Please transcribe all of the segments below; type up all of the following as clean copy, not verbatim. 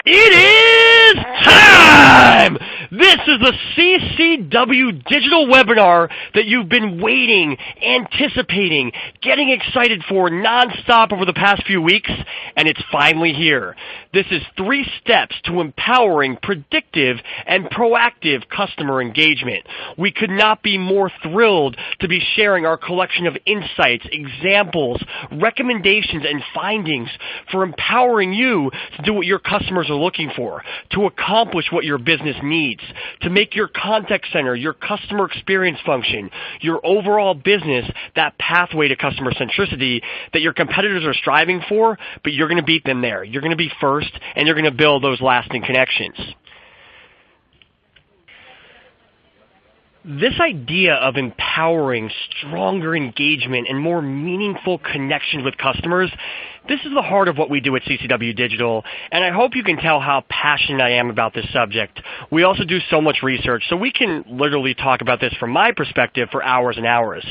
It is time! This is the CCW digital webinar that you've been waiting, anticipating, getting excited for nonstop over the past few weeks, and it's finally here. This is 3 steps to empowering predictive and proactive customer engagement. We could not be more thrilled to be sharing our collection of insights, examples, recommendations, and findings for empowering you to do what your customers are looking for, to accomplish what your business needs, to make your contact center, your customer experience function, your overall business that pathway to customer centricity that your competitors are striving for, but you're going to beat them there. You're going to be first, and you're going to build those lasting connections. This idea of empowering stronger engagement and more meaningful connections with customers, this is the heart of what we do at CCW Digital, and I hope you can tell how passionate I am about this subject. We also do so much research, so we can literally talk about this from my perspective for hours and hours.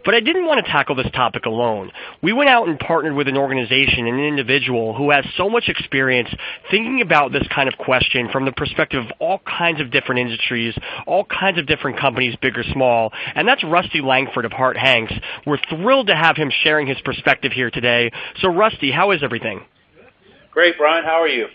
But I didn't want to tackle this topic alone. We went out and partnered with an organization and an individual who has so much experience thinking about this kind of question from the perspective of all kinds of different industries, all kinds of different companies, big or small, and that's Rusty Langford of Harte Hanks. We're thrilled to have him sharing his perspective here today. So Rusty, how is everything? Great, Brian. How are you?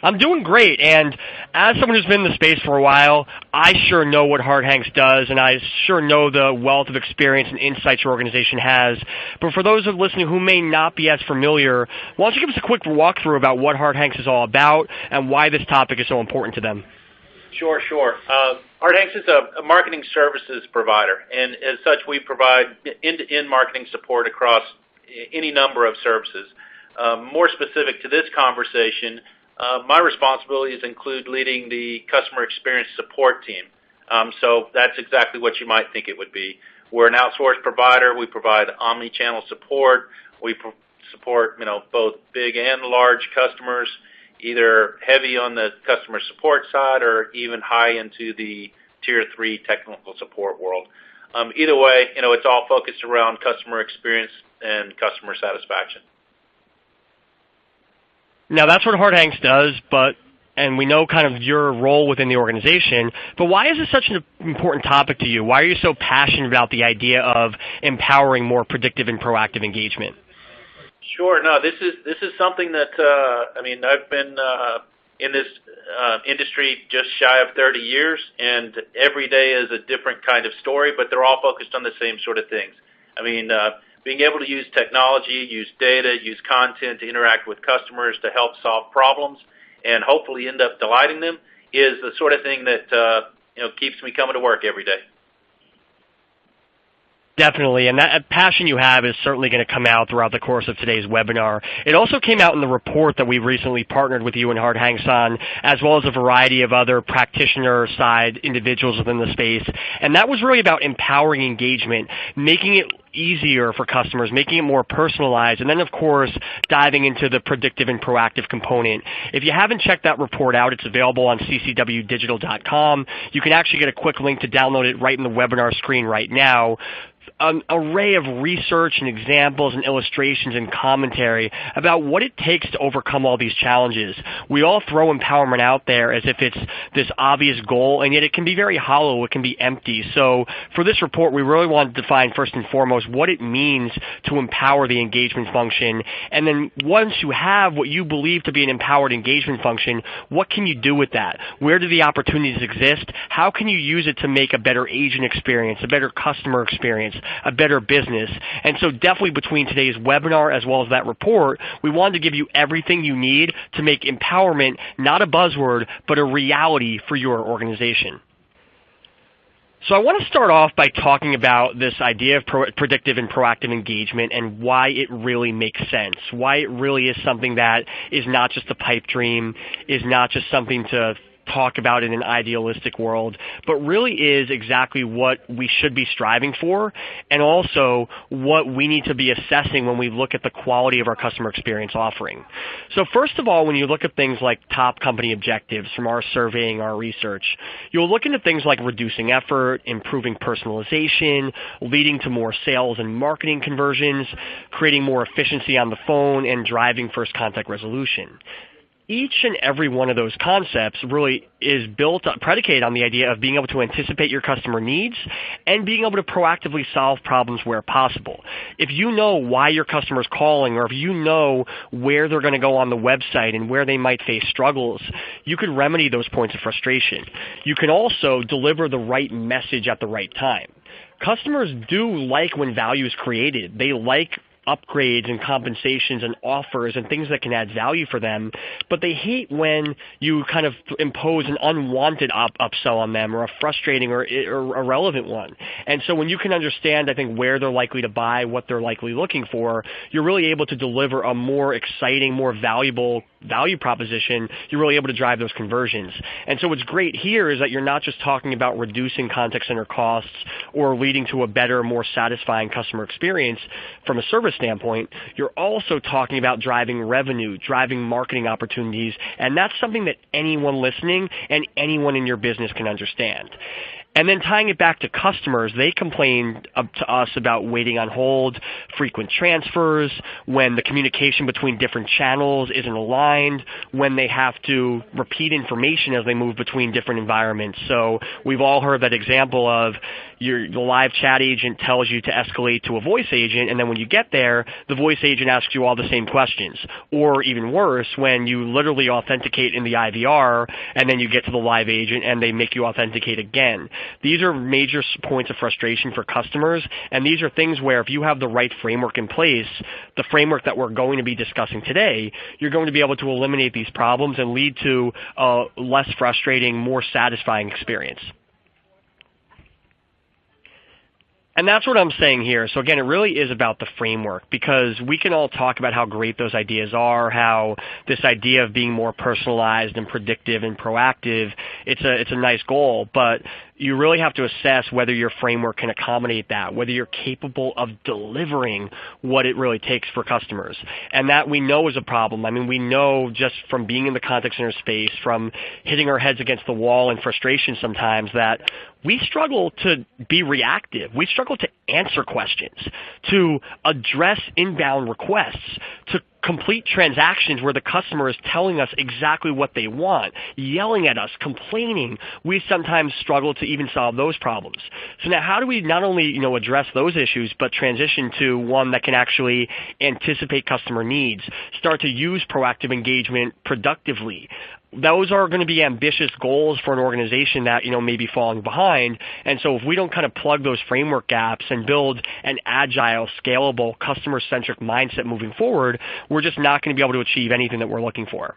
I'm doing great, and as someone who's been in the space for a while, I sure know what Harte Hanks does, and I sure know the wealth of experience and insights your organization has. But for those of listening who may not be as familiar, why don't you give us a quick walkthrough about what Harte Hanks is all about and why this topic is so important to them? Sure. Harte Hanks is a marketing services provider, and as such, we provide end-to-end marketing support across any number of services. More specific to this conversation, my responsibilities include leading the customer experience support team. So that's exactly what you might think it would be. We're an outsourced provider. We provide omni-channel support. We support both big and large customers, either heavy on the customer support side or even high into the Tier 3 technical support world. Either way, it's all focused around customer experience and customer satisfaction. Now, that's what Harte Hanks does, and we know kind of your role within the organization, but why is this such an important topic to you? Why are you so passionate about the idea of empowering more predictive and proactive engagement? Sure. No, this is something that, I've been in this industry just shy of 30 years, and every day is a different kind of story, but they're all focused on the same sort of things. Being able to use technology, use data, use content to interact with customers to help solve problems and hopefully end up delighting them is the sort of thing that keeps me coming to work every day. Definitely, and that passion you have is certainly going to come out throughout the course of today's webinar. It also came out in the report that we recently partnered with you and Harte Hanks on, as well as a variety of other practitioner-side individuals within the space, and that was really about empowering engagement, making it easier for customers, making it more personalized, and then, of course, diving into the predictive and proactive component. If you haven't checked that report out, it's available on ccwdigital.com. You can actually get a quick link to download it right in the webinar screen right now. An array of research and examples and illustrations and commentary about what it takes to overcome all these challenges. We all throw empowerment out there as if it's this obvious goal, and yet it can be very hollow, it can be empty. So for this report, we really wanted to define first and foremost what it means to empower the engagement function, and then once you have what you believe to be an empowered engagement function, what can you do with that? Where do the opportunities exist? How can you use it to make a better agent experience, a better customer experience, a better business? And so definitely between today's webinar as well as that report, we wanted to give you everything you need to make empowerment not a buzzword, but a reality for your organization. So I want to start off by talking about this idea of predictive and proactive engagement and why it really makes sense, why it really is something that is not just a pipe dream, is not just something to talk about in an idealistic world, but really is exactly what we should be striving for, and also what we need to be assessing when we look at the quality of our customer experience offering. So first of all, when you look at things like top company objectives from our surveying, our research, you'll look into things like reducing effort, improving personalization, leading to more sales and marketing conversions, creating more efficiency on the phone, and driving first contact resolution. each and every one of those concepts really is predicated on the idea of being able to anticipate your customer needs and being able to proactively solve problems where possible. If you know why your customer's calling, or if you know where they're going to go on the website and where they might face struggles, you could remedy those points of frustration. You can also deliver the right message at the right time. Customers do like when value is created. They like upgrades and compensations and offers and things that can add value for them, but they hate when you kind of impose an unwanted upsell on them, or a frustrating or irrelevant one. And so when you can understand, I think, where they're likely to buy, what they're likely looking for, you're really able to deliver a more exciting, more valuable value proposition. You're really able to drive those conversions. And so what's great here is that you're not just talking about reducing contact center costs or leading to a better, more satisfying customer experience from a service standpoint. You're also talking about driving revenue, driving marketing opportunities, and that's something that anyone listening and anyone in your business can understand. And then tying it back to customers, they complain to us about waiting on hold, frequent transfers, when the communication between different channels isn't aligned, when they have to repeat information as they move between different environments. So we've all heard that example of the live chat agent tells you to escalate to a voice agent, and then when you get there, the voice agent asks you all the same questions. Or even worse, when you literally authenticate in the IVR, and then you get to the live agent, and they make you authenticate again. These are major points of frustration for customers, and these are things where if you have the right framework in place, the framework that we're going to be discussing today, you're going to be able to eliminate these problems and lead to a less frustrating, more satisfying experience. And that's what I'm saying here. So again, it really is about the framework, because we can all talk about how great those ideas are, how this idea of being more personalized and predictive and proactive, it's a nice goal, but you really have to assess whether your framework can accommodate that, whether you're capable of delivering what it really takes for customers. And that we know is a problem. I mean, we know just from being in the contact center space, from hitting our heads against the wall in frustration sometimes, that we struggle to be reactive. We struggle to answer questions, to address inbound requests, to complete transactions where the customer is telling us exactly what they want, yelling at us, complaining. We sometimes struggle to even solve those problems. So now how do we not only address those issues, but transition to one that can actually anticipate customer needs, start to use proactive engagement productively? Those are going to be ambitious goals for an organization that may be falling behind. And so if we don't kind of plug those framework gaps and build an agile, scalable, customer-centric mindset moving forward, we're just not going to be able to achieve anything that we're looking for.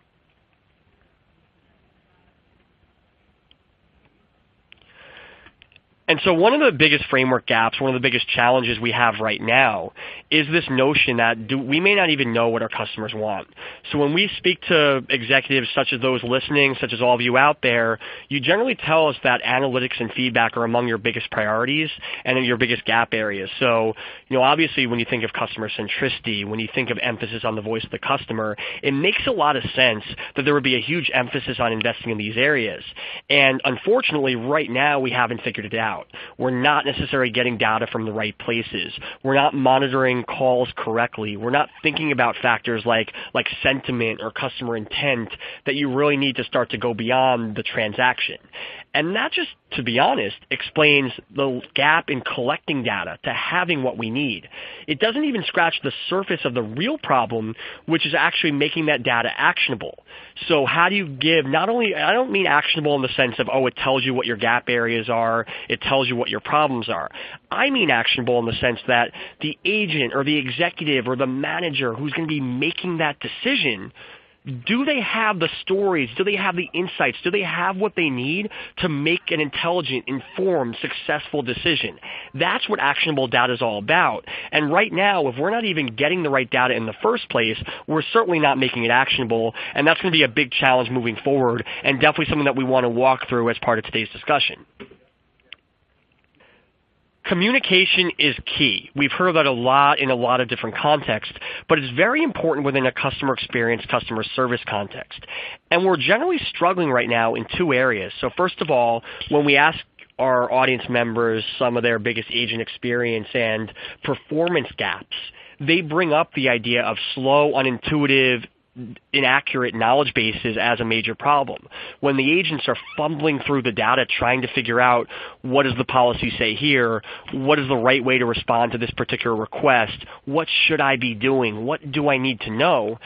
And so one of the biggest framework gaps, one of the biggest challenges we have right now is this notion that we may not even know what our customers want. So when we speak to executives such as those listening, such as all of you out there, you generally tell us that analytics and feedback are among your biggest priorities and your biggest gap areas. So, obviously when you think of customer centricity, when you think of emphasis on the voice of the customer, it makes a lot of sense that there would be a huge emphasis on investing in these areas. And unfortunately, right now we haven't figured it out. We're not necessarily getting data from the right places. We're not monitoring calls correctly. We're not thinking about factors like sentiment or customer intent that you really need to start to go beyond the transaction. And that just, to be honest, explains the gap in collecting data to having what we need. It doesn't even scratch the surface of the real problem, which is actually making that data actionable. So how do you give, I don't mean actionable in the sense of, it tells you what your gap areas are, it tells you what your problems are. I mean actionable in the sense that the agent or the executive or the manager who's going to be making that decision, do they have the stories? Do they have the insights? Do they have what they need to make an intelligent, informed, successful decision? That's what actionable data is all about. And right now, if we're not even getting the right data in the first place, we're certainly not making it actionable, and that's going to be a big challenge moving forward, and definitely something that we want to walk through as part of today's discussion. Communication is key. We've heard that a lot in a lot of different contexts, but it's very important within a customer experience, customer service context. And we're generally struggling right now in two areas. So first of all, when we ask our audience members some of their biggest agent experience and performance gaps, they bring up the idea of slow, unintuitive, inaccurate knowledge bases as a major problem. When the agents are fumbling through the data trying to figure out what does the policy say here, what is the right way to respond to this particular request, what should I be doing, what do I need to know,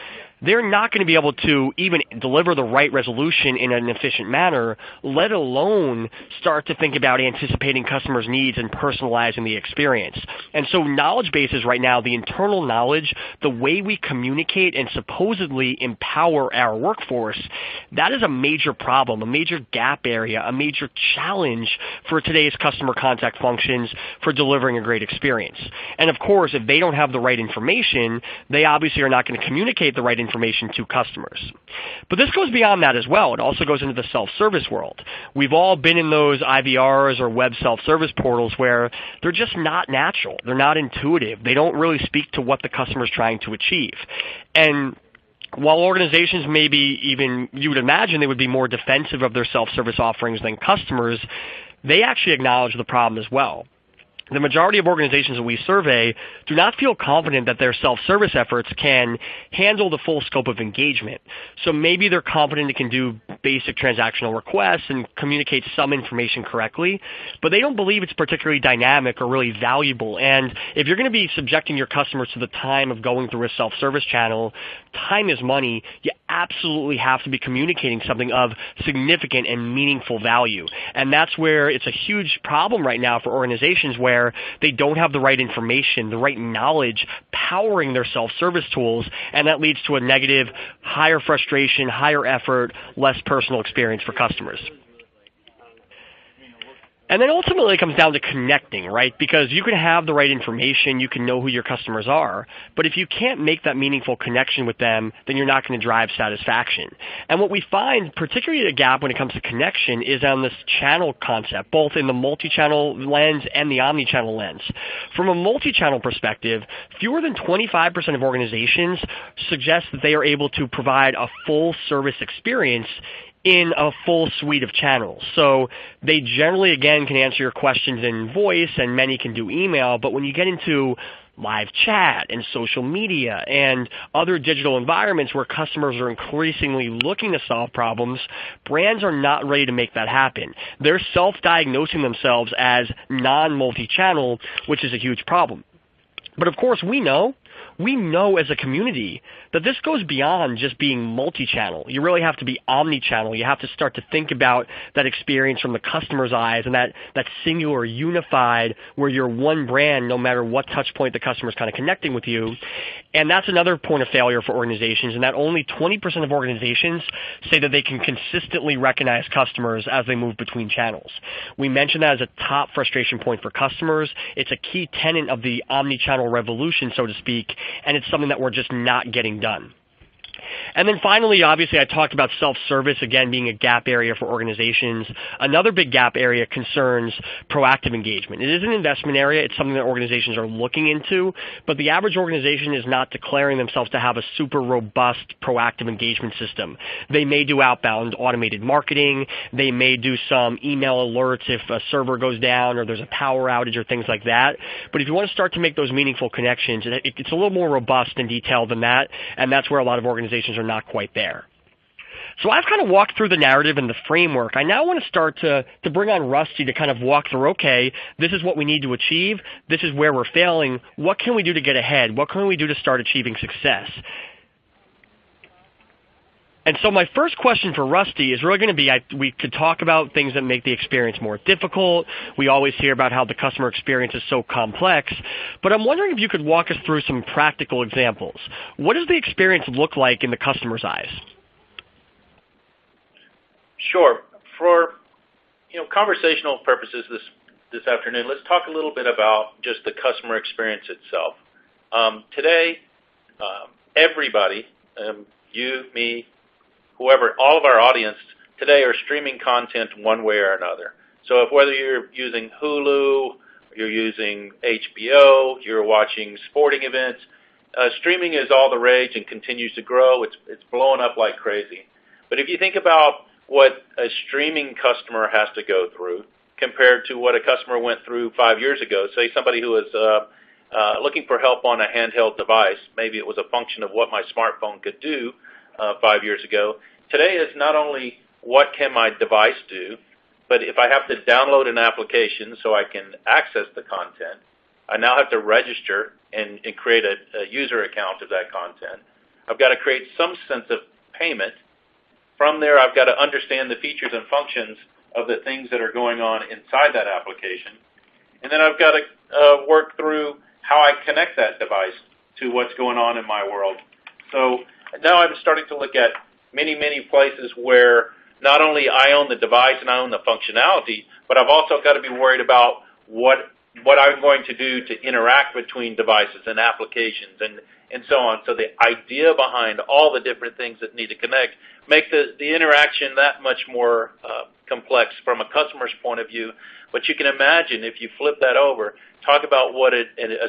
they're not going to be able to even deliver the right resolution in an efficient manner, let alone start to think about anticipating customers' needs and personalizing the experience. And so knowledge bases right now, the internal knowledge, the way we communicate and supposedly empower our workforce, that is a major problem, a major gap area, a major challenge for today's customer contact functions for delivering a great experience. And of course, if they don't have the right information, they obviously are not going to communicate the right information to customers. But this goes beyond that as well. It also goes into the self-service world. We've all been in those IVRs or web self-service portals where they're just not natural. They're not intuitive. They don't really speak to what the customer is trying to achieve. And while organizations maybe even, you would imagine they would be more defensive of their self-service offerings than customers, they actually acknowledge the problem as well. The majority of organizations that we survey do not feel confident that their self-service efforts can handle the full scope of engagement. So maybe they're confident it can do basic transactional requests and communicate some information correctly, but they don't believe it's particularly dynamic or really valuable. And if you're going to be subjecting your customers to the time of going through a self-service channel, time is money. You absolutely have to be communicating something of significant and meaningful value. And that's where it's a huge problem right now for organizations where they don't have the right information, the right knowledge powering their self-service tools, and that leads to a negative, higher frustration, higher effort, less personal experience for customers. And then ultimately it comes down to connecting, right? Because you can have the right information, you can know who your customers are, but if you can't make that meaningful connection with them, then you're not going to drive satisfaction. And what we find, particularly a gap when it comes to connection, is on this channel concept, both in the multi-channel lens and the omni-channel lens. From a multi-channel perspective, fewer than 25% of organizations suggest that they are able to provide a full service experience in a full suite of channels. So they generally, again, can answer your questions in voice, and many can do email, but when you get into live chat and social media and other digital environments where customers are increasingly looking to solve problems, brands are not ready to make that happen. They're self-diagnosing themselves as non-multi-channel, which is a huge problem. But of course, we know as a community that this goes beyond just being multi-channel. You really have to be omni-channel. You have to start to think about that experience from the customer's eyes and that singular, unified, where you're one brand no matter what touch point the customer's kind of connecting with you. And that's another point of failure for organizations, and that only 20% of organizations say that they can consistently recognize customers as they move between channels. We mentioned that as a top frustration point for customers. It's a key tenet of the omni-channel revolution, so to speak, and it's something that we're just not getting done. And then finally, obviously, I talked about self-service, again, being a gap area for organizations. Another big gap area concerns proactive engagement. It is an investment area. It's something that organizations are looking into, but the average organization is not declaring themselves to have a super robust proactive engagement system. They may do outbound automated marketing. They may do some email alerts if a server goes down or there's a power outage or things like that. But if you want to start to make those meaningful connections, it's a little more robust and detailed than that, and that's where a lot of organizations are not quite there. So I've kind of walked through the narrative and the framework. I now want to start to bring on Rusty to kind of walk through, okay, this is what we need to achieve. This is where we're failing. What can we do to get ahead? What can we do to start achieving success? And so my first question for Rusty is really going to be, we could talk about things that make the experience more difficult. We always hear about how the customer experience is so complex. But I'm wondering if you could walk us through some practical examples. What does the experience look like in the customer's eyes? Sure. For conversational purposes this afternoon, let's talk a little bit about just the customer experience itself. Today, everybody, you, me, whoever, all of our audience today are streaming content one way or another. So whether you're using Hulu, you're using HBO, you're watching sporting events, streaming is all the rage and continues to grow. It's blowing up like crazy. But if you think about what a streaming customer has to go through compared to what a customer went through 5 years ago, say somebody who was looking for help on a handheld device, maybe it was a function of what my smartphone could do, 5 years ago. Today is not only what can my device do, but if I have to download an application so I can access the content, I now have to register and create a user account of that content. I've got to create some sense of payment. From there, I've got to understand the features and functions of the things that are going on inside that application. And then I've got to work through how I connect that device to what's going on in my world. So now I'm starting to look at many, many places where not only I own the device and I own the functionality, but I've also got to be worried about what I'm going to do to interact between devices and applications and so on. So the idea behind all the different things that need to connect make the interaction that much more complex from a customer's point of view. But you can imagine if you flip that over, talk about what a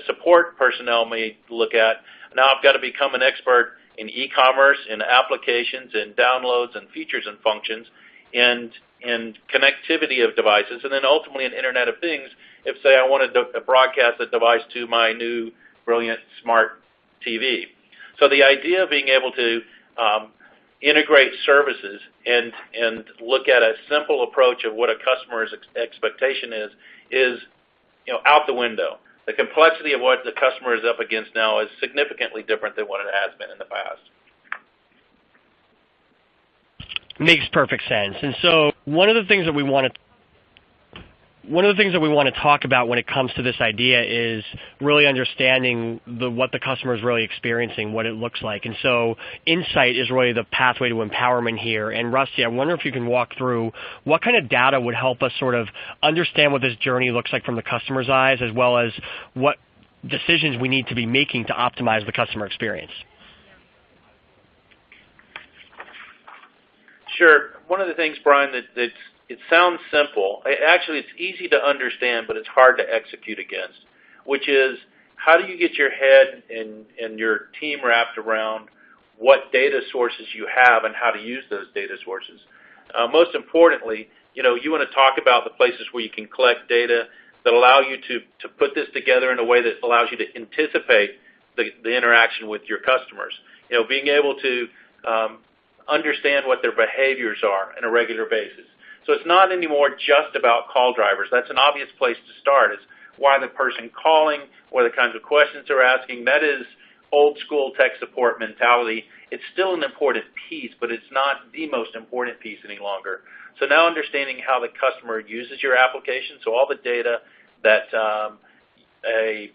support personnel may look at. Now I've got to become an expert in e-commerce, in applications, in downloads and features and functions, and connectivity of devices, and then ultimately an Internet of Things if, say, I wanted to broadcast a device to my new brilliant smart TV. So the idea of being able to integrate services and look at a simple approach of what a customer's expectation is out the window. The complexity of what the customer is up against now is significantly different than what it has been in the past. Makes perfect sense. And so one of the things that we want to talk about when it comes to this idea is really understanding what the customer is really experiencing, what it looks like. And so insight is really the pathway to empowerment here. And Rusty, I wonder if you can walk through what kind of data would help us sort of understand what this journey looks like from the customer's eyes, as well as what decisions we need to be making to optimize the customer experience. Sure. One of the things, Brian, it sounds simple. Actually, it's easy to understand, but it's hard to execute against, which is how do you get your head and your team wrapped around what data sources you have and how to use those data sources. Most importantly, you want to talk about the places where you can collect data that allow you to put this together in a way that allows you to anticipate the interaction with your customers. Being able to understand what their behaviors are on a regular basis. So it's not anymore just about call drivers. That's an obvious place to start. Is why the person calling, what the kinds of questions they're asking. That is old school tech support mentality. It's still an important piece, but it's not the most important piece any longer. So now understanding how the customer uses your application, so all the data that a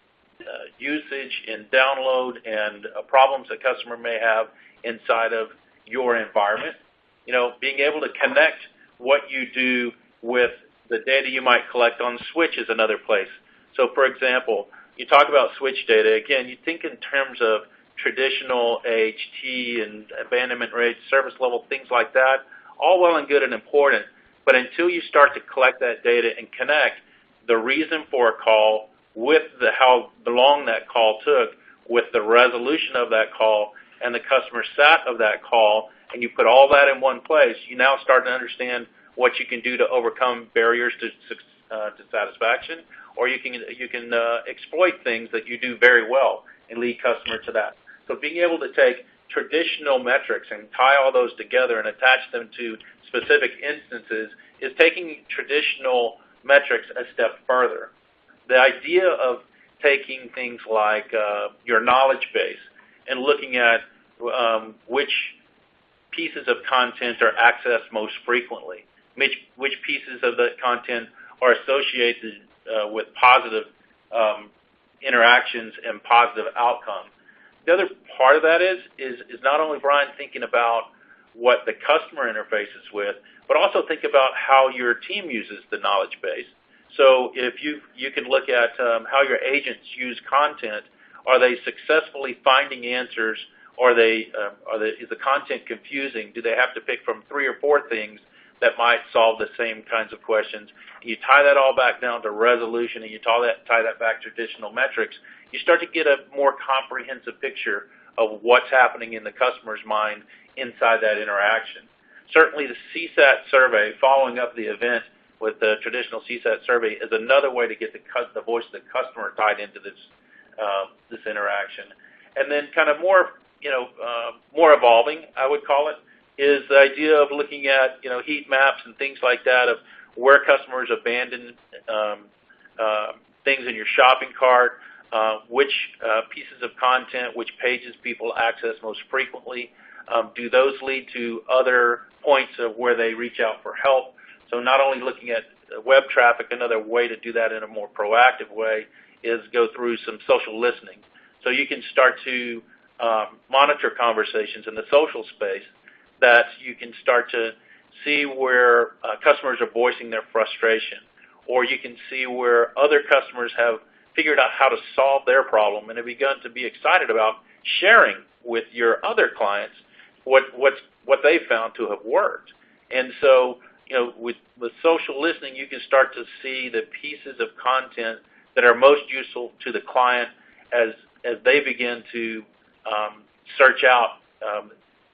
usage and download and problems a customer may have inside of your environment, being able to connect what you do with the data you might collect on Switch is another place. So, for example, you talk about Switch data. Again, you think in terms of traditional AHT and abandonment rates, service level, things like that, all well and good and important. But until you start to collect that data and connect the reason for a call with how long that call took, with the resolution of that call and the customer sat of that call, and you put all that in one place, you now start to understand what you can do to overcome barriers to satisfaction, or you can exploit things that you do very well and lead customer to that. So being able to take traditional metrics and tie all those together and attach them to specific instances is taking traditional metrics a step further. The idea of taking things like your knowledge base and looking at which pieces of content are accessed most frequently, which pieces of the content are associated with positive interactions and positive outcomes. The other part of that is not only, Brian, thinking about what the customer interfaces with, but also think about how your team uses the knowledge base. So if you can look at how your agents use content, are they successfully finding answers? Is the content confusing? Do they have to pick from 3 or 4 things that might solve the same kinds of questions? And you tie that all back down to resolution, and you tie that back to traditional metrics. You start to get a more comprehensive picture of what's happening in the customer's mind inside that interaction. Certainly, the CSAT survey, following up the event with the traditional CSAT survey, is another way to get the voice of the customer tied into this interaction. And then kind of more more evolving, I would call it, is the idea of looking at heat maps and things like that of where customers abandon things in your shopping cart, which pieces of content, which pages people access most frequently. Do those lead to other points of where they reach out for help? So not only looking at web traffic, another way to do that in a more proactive way is go through some social listening. So you can start to monitor conversations in the social space that you can start to see where customers are voicing their frustration, or you can see where other customers have figured out how to solve their problem and have begun to be excited about sharing with your other clients what they found to have worked. And so, with social listening, you can start to see the pieces of content that are most useful to the client as they begin to search out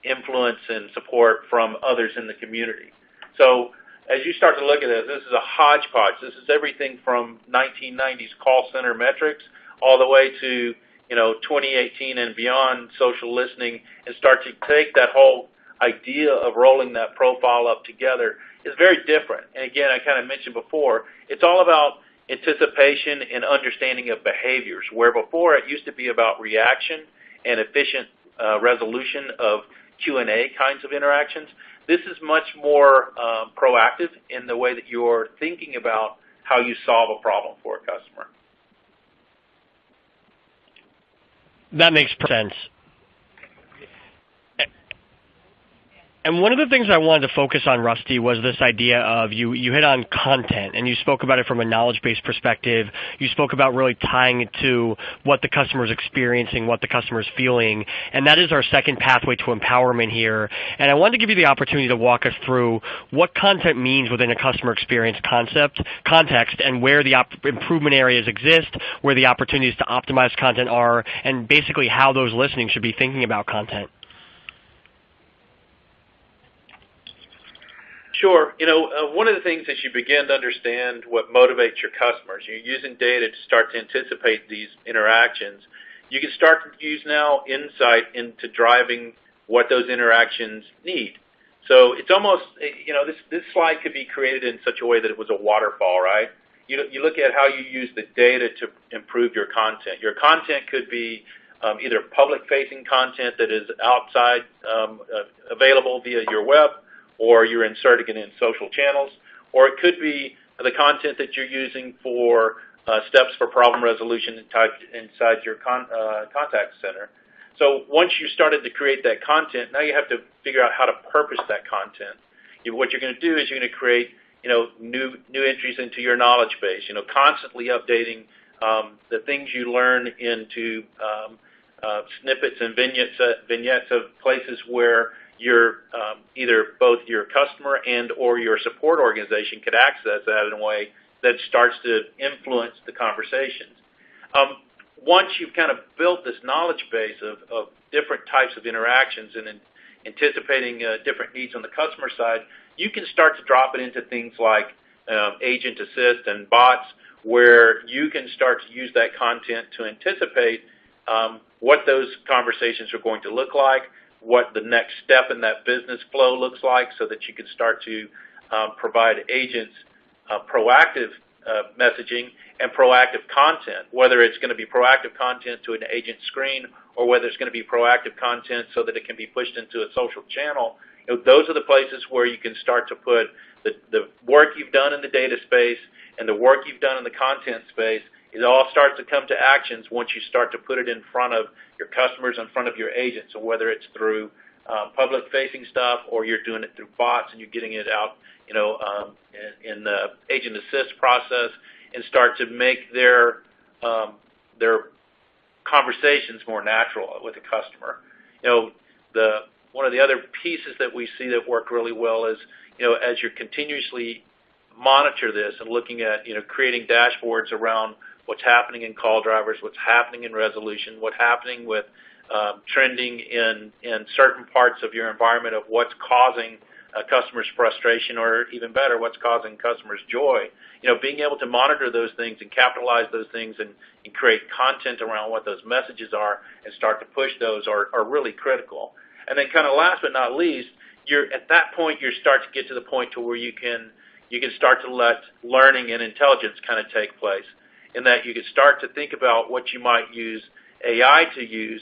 influence and support from others in the community. So as you start to look at it, this is a hodgepodge. This is everything from 1990s call center metrics all the way to 2018 and beyond social listening, and start to take that whole idea of rolling that profile up together is very different. And again, I kind of mentioned before, it's all about anticipation and understanding of behaviors, where before it used to be about reaction and efficient resolution of Q&A kinds of interactions. This is much more proactive in the way that you're thinking about how you solve a problem for a customer. That makes sense. And one of the things I wanted to focus on, Rusty, was this idea of you hit on content, and you spoke about it from a knowledge-based perspective. You spoke about really tying it to what the customer's experiencing, what the customer's feeling, and that is our second pathway to empowerment here. And I wanted to give you the opportunity to walk us through what content means within a customer experience context, and where the improvement areas exist, where the opportunities to optimize content are, and basically how those listening should be thinking about content. Sure. One of the things as you begin to understand what motivates your customers, you're using data to start to anticipate these interactions. You can start to use now insight into driving what those interactions need. So it's almost, this slide could be created in such a way that it was a waterfall, right? You look at how you use the data to improve your content. Your content could be either public-facing content that is outside, available via your web, or you're inserting it in social channels, or it could be the content that you're using for steps for problem resolution inside your contact center. So once you started to create that content, now you have to figure out how to purpose that content. What you're going to do is you're going to create new entries into your knowledge base, constantly updating the things you learn into snippets and vignettes of places where your either both your customer and or your support organization could access that in a way that starts to influence the conversations. Once you've kind of built this knowledge base of different types of interactions and anticipating different needs on the customer side, you can start to drop it into things like agent assist and bots, where you can start to use that content to anticipate what those conversations are going to look like, what the next step in that business flow looks like, so that you can start to provide agents proactive messaging and proactive content, whether it's going to be proactive content to an agent screen or whether it's going to be proactive content so that it can be pushed into a social channel. Those are the places where you can start to put the work you've done in the data space and the work you've done in the content space. It all starts to come to actions once you start to put it in front of your customers, in front of your agents, so whether it's through public-facing stuff or you're doing it through bots and you're getting it out, in the agent assist process, and start to make their conversations more natural with the customer. One of the other pieces that we see that work really well is, as you continuously monitor this and looking at, creating dashboards around what's happening in call drivers, what's happening in resolution, what's happening with trending in certain parts of your environment of what's causing customers' frustration, or even better, what's causing customers' joy. Being able to monitor those things and capitalize those things and create content around what those messages are and start to push those are really critical. And then kind of last but not least, at that point you start to get to the point to where you can start to let learning and intelligence kind of take place, in that you can start to think about what you might use AI to use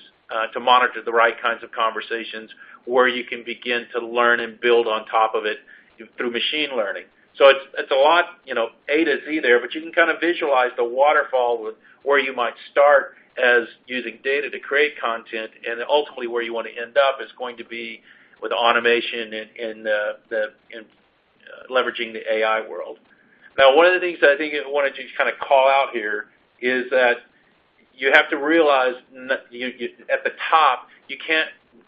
to monitor the right kinds of conversations, where you can begin to learn and build on top of it through machine learning. So it's a lot, A to Z there, but you can kind of visualize the waterfall with where you might start as using data to create content, and ultimately where you want to end up is going to be with automation and leveraging the AI world. Now, one of the things that I think I wanted to kind of call out here is that you have to realize at the top,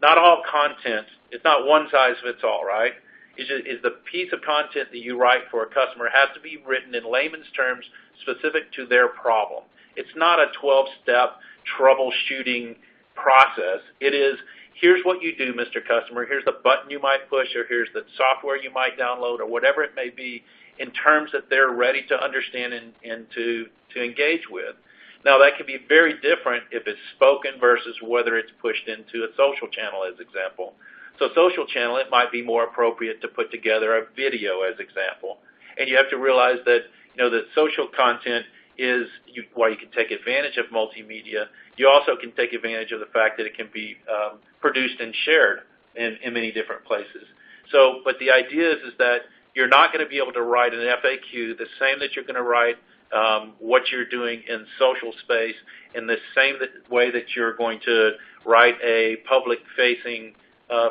not all content, it's not one size fits all, right? Is the piece of content that you write for a customer has to be written in layman's terms specific to their problem. It's not a 12-step troubleshooting process. It is, here's what you do, Mr. Customer, here's the button you might push, or here's the software you might download, or whatever it may be, in terms that they're ready to understand and to engage with. Now, that can be very different if it's spoken versus whether it's pushed into a social channel, as example. So social channel, it might be more appropriate to put together a video, as example. And you have to realize that, that social content is, while you can take advantage of multimedia, you also can take advantage of the fact that it can be produced and shared in many different places. So, but the idea is that you're not going to be able to write an FAQ the same that you're going to write what you're doing in social space in the same way that you're going to write a public-facing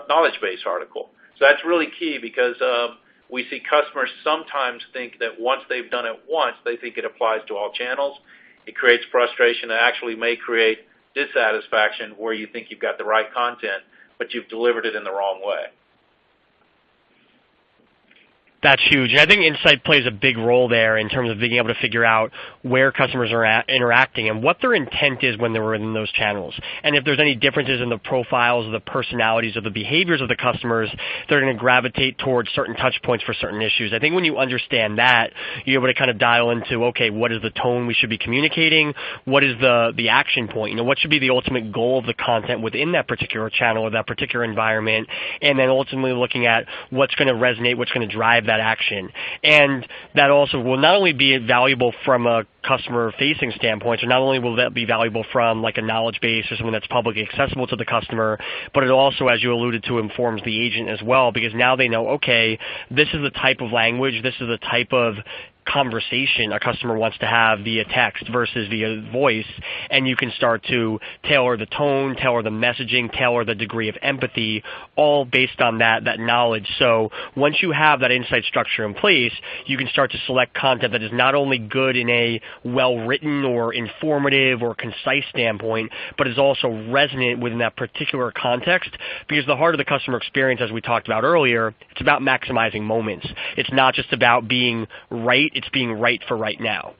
knowledge base article. So that's really key, because we see customers sometimes think that once they've done it once, they think it applies to all channels. It creates frustration and actually may create dissatisfaction where you think you've got the right content, but you've delivered it in the wrong way. That's huge. And I think insight plays a big role there in terms of being able to figure out where customers are interacting and what their intent is when they're in those channels. And if there's any differences in the profiles or the personalities or the behaviors of the customers, they're going to gravitate towards certain touch points for certain issues. I think when you understand that, you're able to kind of dial into, okay, what is the tone we should be communicating? What is the action point? What should be the ultimate goal of the content within that particular channel or that particular environment? And then ultimately looking at what's going to resonate, what's going to drive that action. And that also will not only be valuable from a customer-facing standpoint, so not only will that be valuable from like a knowledge base or something that's publicly accessible to the customer, but it also, as you alluded to, informs the agent as well, because now they know, okay, this is the type of language, this is the type of conversation a customer wants to have via text versus via voice, and you can start to tailor the tone, tailor the messaging, tailor the degree of empathy, all based on that knowledge. So once you have that insight structure in place, you can start to select content that is not only good in a well-written or informative or concise standpoint, but is also resonant within that particular context, because the heart of the customer experience, as we talked about earlier, it's about maximizing moments. It's not just about being right, it's being right for right now.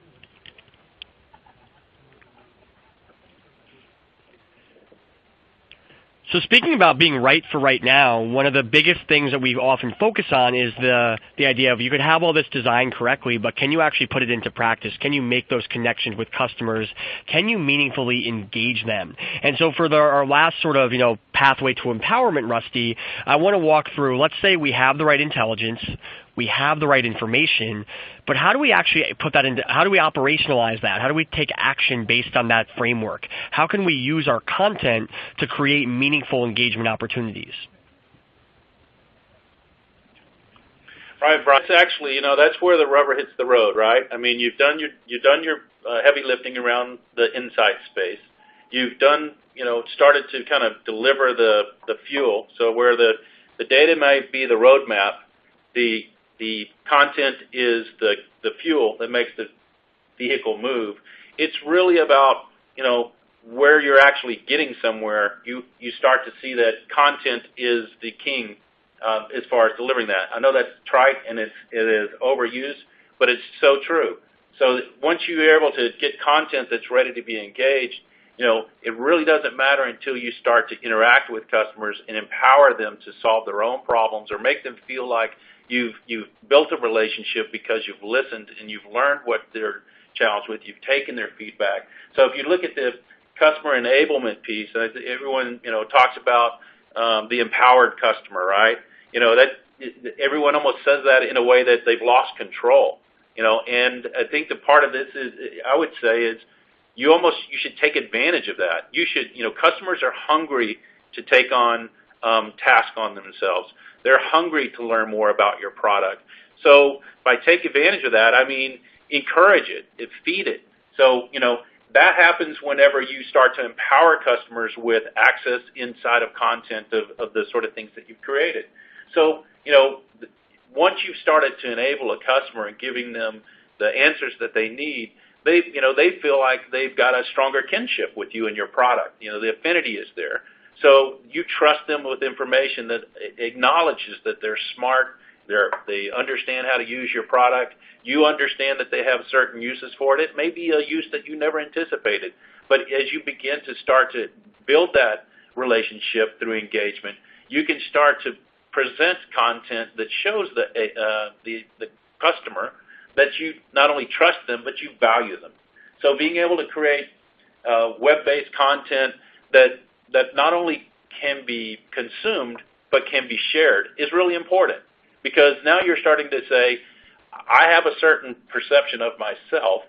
So speaking about being right for right now, one of the biggest things that we often focus on is the idea of you could have all this designed correctly, but can you actually put it into practice? Can you make those connections with customers? Can you meaningfully engage them? And so for our last sort of pathway to empowerment, Rusty, I want to walk through, let's say we have the right intelligence, we have the right information, but how do we actually put that into, how do we operationalize that? How do we take action based on that framework? How can we use our content to create meaningful engagement opportunities? Right, Brian. It's actually, that's where the rubber hits the road, right? I mean, you've done your heavy lifting around the insight space. You've done, started to kind of deliver the fuel. So where the data might be the roadmap, the content is the fuel that makes the vehicle move. It's really about, where you're actually getting somewhere. You start to see that content is the king as far as delivering that. I know that's trite and it is overused, but it's so true. So once you're able to get content that's ready to be engaged, it really doesn't matter until you start to interact with customers and empower them to solve their own problems or make them feel like you've built a relationship because you've listened and you've learned what they're challenged with. You've taken their feedback. So if you look at the customer enablement piece, everyone talks about the empowered customer, right? That everyone almost says that in a way that they've lost control. And I think the part of this is, I would say, is you should take advantage of that. Customers are hungry to take on tasks on themselves. They're hungry to learn more about your product. So by take advantage of that, I mean encourage it, feed it. So that happens whenever you start to empower customers with access inside of content of the sort of things that you've created. So once you've started to enable a customer and giving them the answers that they need, they feel like they've got a stronger kinship with you and your product. The affinity is there. So you trust them with information that acknowledges that they're smart, they understand how to use your product. You understand that they have certain uses for it. It may be a use that you never anticipated. But as you begin to start to build that relationship through engagement, you can start to present content that shows the customer that you not only trust them, but you value them. So being able to create web-based content that not only can be consumed, but can be shared is really important. Because now you're starting to say, I have a certain perception of myself,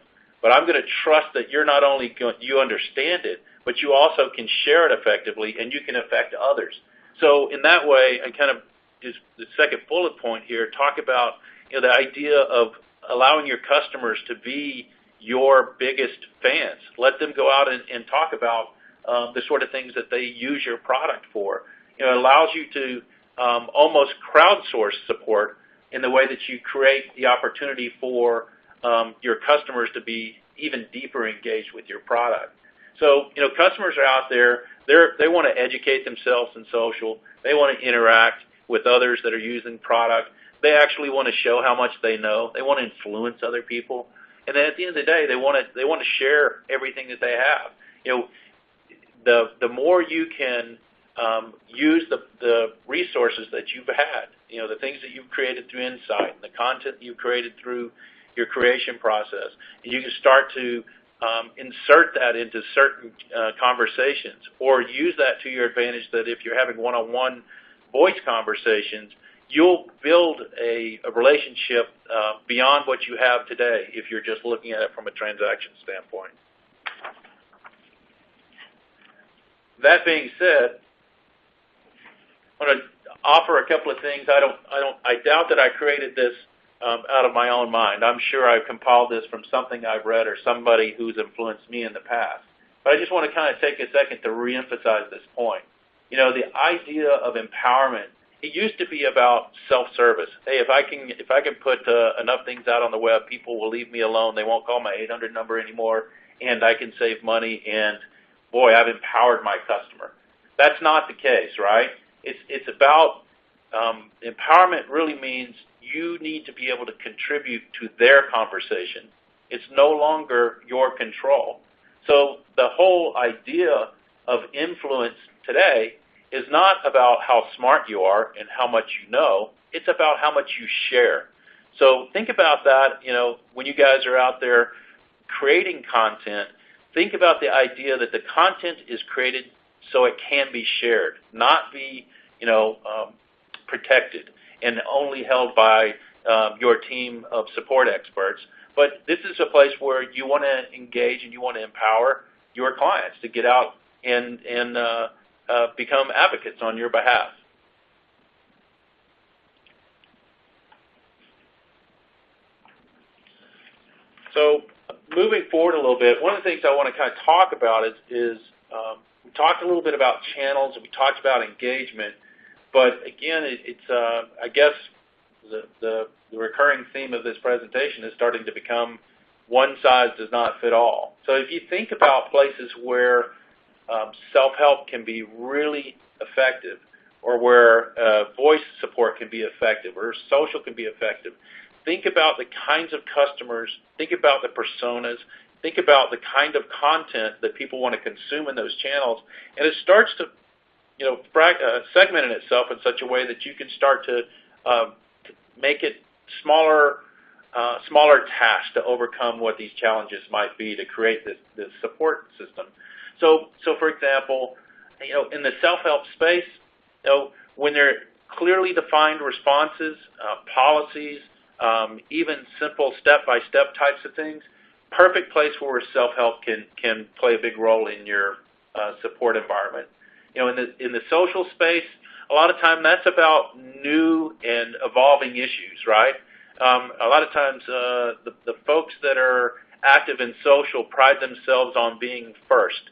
but I'm going to trust that you're not only you understand it, but you also can share it effectively and you can affect others. So in that way, I kind of, just the second bullet point here, talk about the idea of allowing your customers to be your biggest fans. Let them go out and talk about the sort of things that they use your product for. It allows you to almost crowdsource support in the way that you create the opportunity for your customers to be even deeper engaged with your product. So, customers are out there, they want to educate themselves in social, they want to interact with others that are using product, they actually want to show how much they know, they want to influence other people, and then at the end of the day, they want to share everything that they have. The more you can use the resources that you've had, the things that you've created through Insight, and the content that you've created through your creation process, and you can start to insert that into certain conversations, or use that to your advantage that if you're having one-on-one voice conversations, you'll build a relationship beyond what you have today if you're just looking at it from a transaction standpoint. That being said, I want to offer a couple of things. I doubt that I created this out of my own mind. I'm sure I've compiled this from something I've read or somebody who's influenced me in the past. But I just want to kind of take a second to reemphasize this point. The idea of empowerment, it used to be about self-service. Hey, if I can put enough things out on the web, people will leave me alone. They won't call my 800 number anymore, and I can save money, and boy, I've empowered my customer. That's not the case, right? It's about empowerment really means you need to be able to contribute to their conversation. It's no longer your control. So the whole idea of influence today is not about how smart you are and how much you know. It's about how much you share. So think about that, when you guys are out there creating content, think about the idea that the content is created so it can be shared, not be, protected and only held by your team of support experts. But this is a place where you want to engage and you want to empower your clients to get out and become advocates on your behalf. So moving forward a little bit, one of the things I want to kind of talk about is we talked a little bit about channels and we talked about engagement, but again, it's I guess the recurring theme of this presentation is starting to become one size does not fit all. So if you think about places where self-help can be really effective, or where voice support can be effective, or social can be effective, think about the kinds of customers, think about the personas, think about the kind of content that people want to consume in those channels, and it starts to segment in itself in such a way that you can start to make it smaller tasks to overcome what these challenges might be to create this support system. So for example, in the self-help space, when there are clearly defined responses, policies, even simple step-by-step types of things, perfect place where self-help can play a big role in your support environment. In the social space, a lot of time that's about new and evolving issues, right? A lot of times the folks that are active in social pride themselves on being first.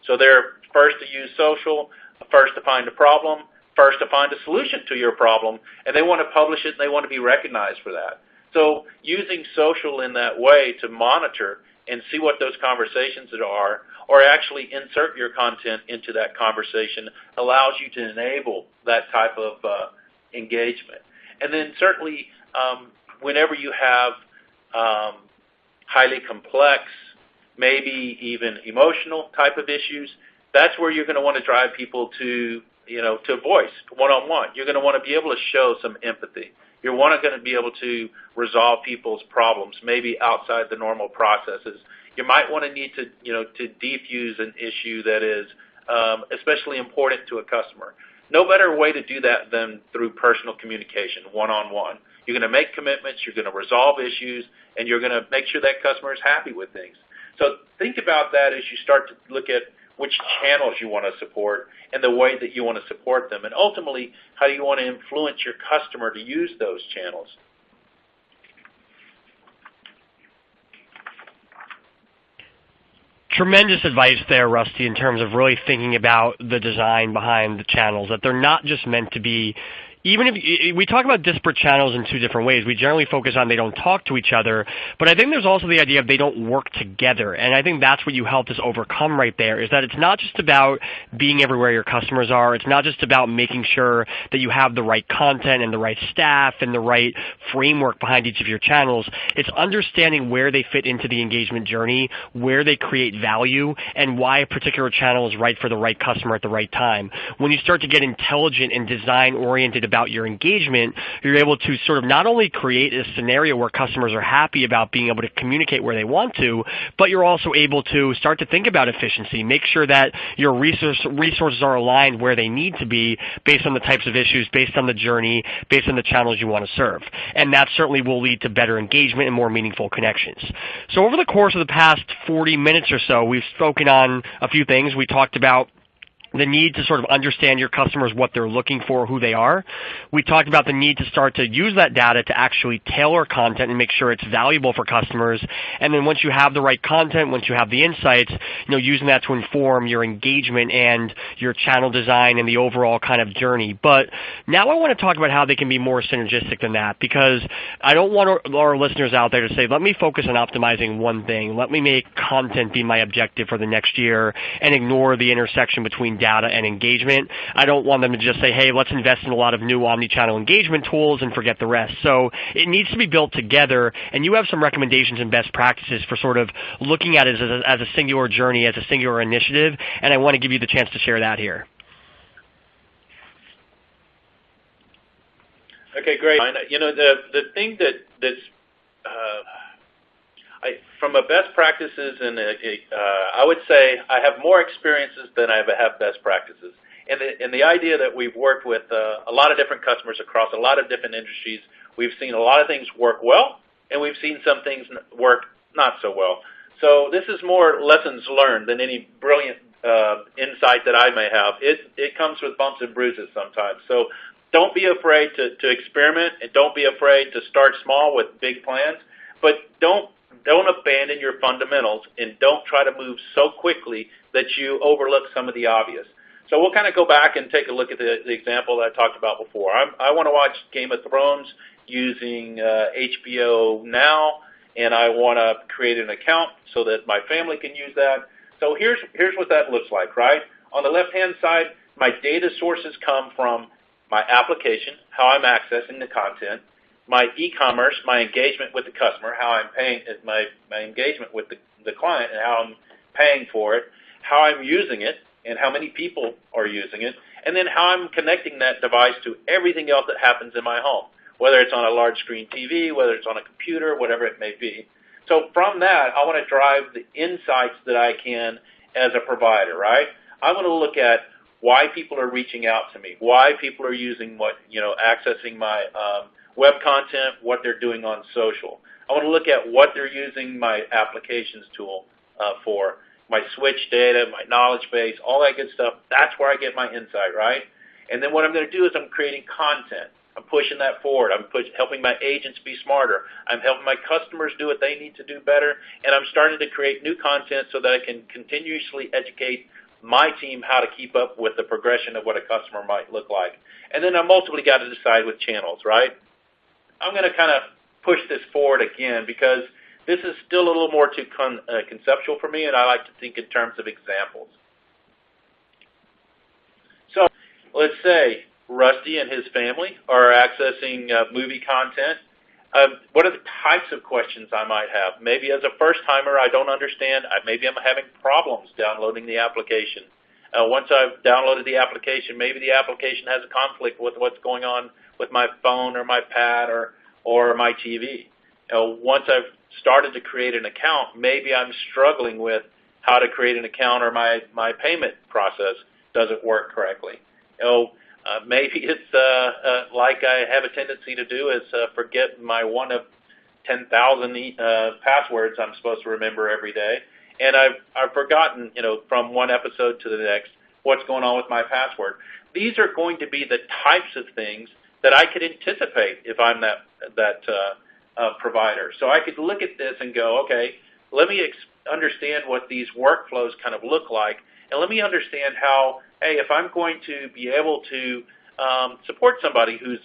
So they're first to use social, first to find a problem, first to find a solution to your problem, and they want to publish it and they want to be recognized for that. So using social in that way to monitor and see what those conversations are, or actually insert your content into that conversation, allows you to enable that type of engagement. And then certainly whenever you have highly complex, maybe even emotional type of issues, that's where you're going to want to drive people to voice, one-on-one. You're going to want to be able to show some empathy. You're going to be able to resolve people's problems, maybe outside the normal processes. You might want to need to defuse an issue that is especially important to a customer. No better way to do that than through personal communication, one-on-one. You're going to make commitments, you're going to resolve issues, and you're going to make sure that customer is happy with things. So think about that as you start to look at which channels you want to support and the way that you want to support them. And ultimately, how do you want to influence your customer to use those channels? Tremendous advice there, Rusty, in terms of really thinking about the design behind the channels, that they're not just meant to be, even if we talk about disparate channels in two different ways. We generally focus on they don't talk to each other, but I think there's also the idea of they don't work together, and I think that's what you helped us overcome right there, is that it's not just about being everywhere your customers are. It's not just about making sure that you have the right content and the right staff and the right framework behind each of your channels. It's understanding where they fit into the engagement journey, where they create value, and why a particular channel is right for the right customer at the right time. When you start to get intelligent and design-oriented about your engagement, you're able to sort of not only create a scenario where customers are happy about being able to communicate where they want to, but you're also able to start to think about efficiency, make sure that your resources are aligned where they need to be based on the types of issues, based on the journey, based on the channels you want to serve. And that certainly will lead to better engagement and more meaningful connections. So over the course of the past 40 minutes or so, we've spoken on a few things. We talked about the need to sort of understand your customers, what they're looking for, who they are. We talked about the need to start to use that data to actually tailor content and make sure it's valuable for customers. And then once you have the right content, once you have the insights, using that to inform your engagement and your channel design and the overall kind of journey. But now I want to talk about how they can be more synergistic than that, because I don't want our listeners out there to say, let me focus on optimizing one thing. Let me make content be my objective for the next year and ignore the intersection between data and engagement. I don't want them to just say, hey, let's invest in a lot of new omni-channel engagement tools and forget the rest. So it needs to be built together, and you have some recommendations and best practices for sort of looking at it as a singular journey, as a singular initiative, and I want to give you the chance to share that here. Okay, great. The thing that's from a best practices, and I would say I have more experiences than I have best practices. And the idea that we've worked with a lot of different customers across a lot of different industries, we've seen a lot of things work well, and we've seen some things work not so well. So this is more lessons learned than any brilliant insight that I may have. It comes with bumps and bruises sometimes. So don't be afraid to experiment, and don't be afraid to start small with big plans, but don't abandon your fundamentals, and don't try to move so quickly that you overlook some of the obvious. So we'll kind of go back and take a look at the example that I talked about before. I want to watch Game of Thrones using HBO Now, and I want to create an account so that my family can use that. So here's what that looks like, right? On the left-hand side, my data sources come from my application, how I'm accessing the content. my e-commerce, my engagement with the customer, how I'm paying, my engagement with the client and how I'm paying for it, how I'm using it and how many people are using it, and then how I'm connecting that device to everything else that happens in my home, whether it's on a large screen TV, whether it's on a computer, whatever it may be. So from that, I want to drive the insights that I can as a provider, right? I want to look at why people are reaching out to me, why people are using accessing my web content, what they're doing on social. I want to look at what they're using my applications tool for, my switch data, my knowledge base, all that good stuff. That's where I get my insight, right? And then what I'm going to do is I'm creating content. I'm pushing that forward. I'm helping my agents be smarter. I'm helping my customers do what they need to do better. And I'm starting to create new content so that I can continuously educate my team how to keep up with the progression of what a customer might look like. And then I'm ultimately got to decide with channels, right? I'm going to kind of push this forward again because this is still a little more too conceptual for me, and I like to think in terms of examples. So let's say Rusty and his family are accessing movie content. What are the types of questions I might have? Maybe as a first-timer, I don't understand. Maybe I'm having problems downloading the application. Once I've downloaded the application, maybe the application has a conflict with what's going on with my phone or my pad or my TV. Once I've started to create an account, maybe I'm struggling with how to create an account or my payment process doesn't work correctly. Maybe it's like I have a tendency to do is forget my one of 10,000 passwords I'm supposed to remember every day, and I've forgotten from one episode to the next what's going on with my password. These are going to be the types of things that I could anticipate if I'm that provider. So I could look at this and go, okay, let me understand what these workflows kind of look like, and let me understand how, hey, if I'm going to be able to support somebody who's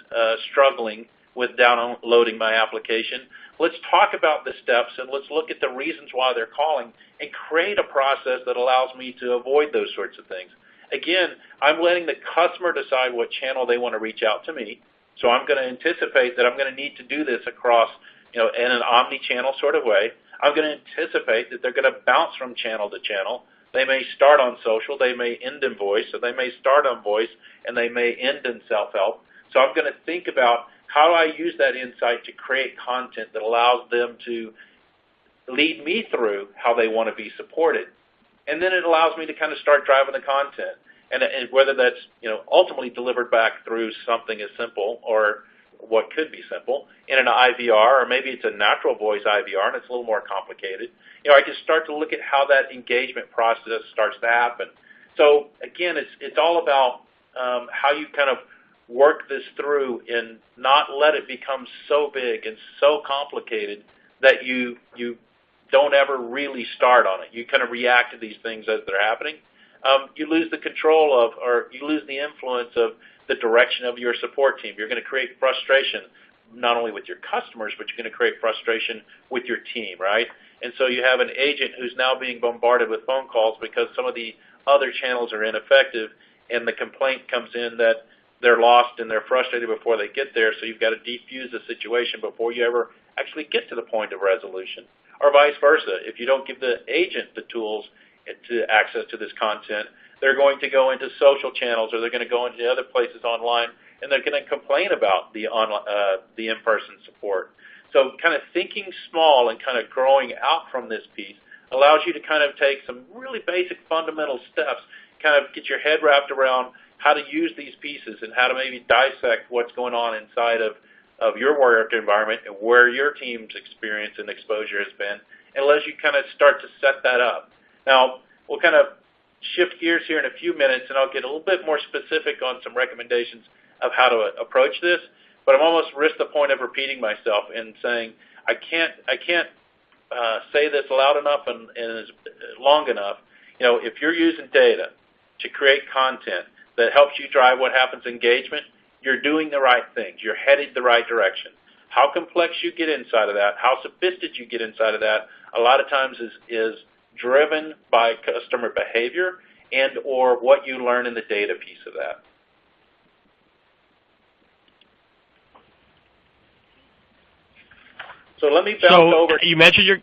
struggling with downloading my application, let's talk about the steps and let's look at the reasons why they're calling and create a process that allows me to avoid those sorts of things. Again, I'm letting the customer decide what channel they want to reach out to me. So I'm going to anticipate that I'm going to need to do this across, in an omni-channel sort of way. I'm going to anticipate that they're going to bounce from channel to channel. They may start on social, they may end in voice, so they may start on voice, and they may end in self-help. So I'm going to think about how do I use that insight to create content that allows them to lead me through how they want to be supported. And then it allows me to kind of start driving the content. And whether that's ultimately delivered back through something as simple or what could be simple in an IVR, or maybe it's a natural voice IVR and it's a little more complicated. I can start to look at how that engagement process starts to happen. So again, it's all about how you kind of work this through and not let it become so big and so complicated that you don't ever really start on it. You kind of react to these things as they're happening. You lose the control of, or you lose the influence of the direction of your support team. You're going to create frustration not only with your customers, but you're going to create frustration with your team, right? And so you have an agent who's now being bombarded with phone calls because some of the other channels are ineffective, and the complaint comes in that they're lost and they're frustrated before they get there, so you've got to defuse the situation before you ever actually get to the point of resolution. Or vice versa. If you don't give the agent the tools to access to this content, they're going to go into social channels or they're going to go into other places online, and they're going to complain about the in-person support. So kind of thinking small and kind of growing out from this piece allows you to kind of take some really basic fundamental steps, kind of get your head wrapped around how to use these pieces and how to maybe dissect what's going on inside of your work environment and where your team's experience and exposure has been, and lets you kind of start to set that up. Now, we'll kind of shift gears here in a few minutes, and I'll get a little bit more specific on some recommendations of how to approach this, but I'm almost risk the point of repeating myself and saying I can't say this loud enough and long enough. If you're using data to create content that helps you drive what happens in engagement, you're doing the right things. You're headed the right direction. How complex you get inside of that, how sophisticated you get inside of that, a lot of times is driven by customer behavior and or what you learn in the data piece of that. So let me bounce over. You mentioned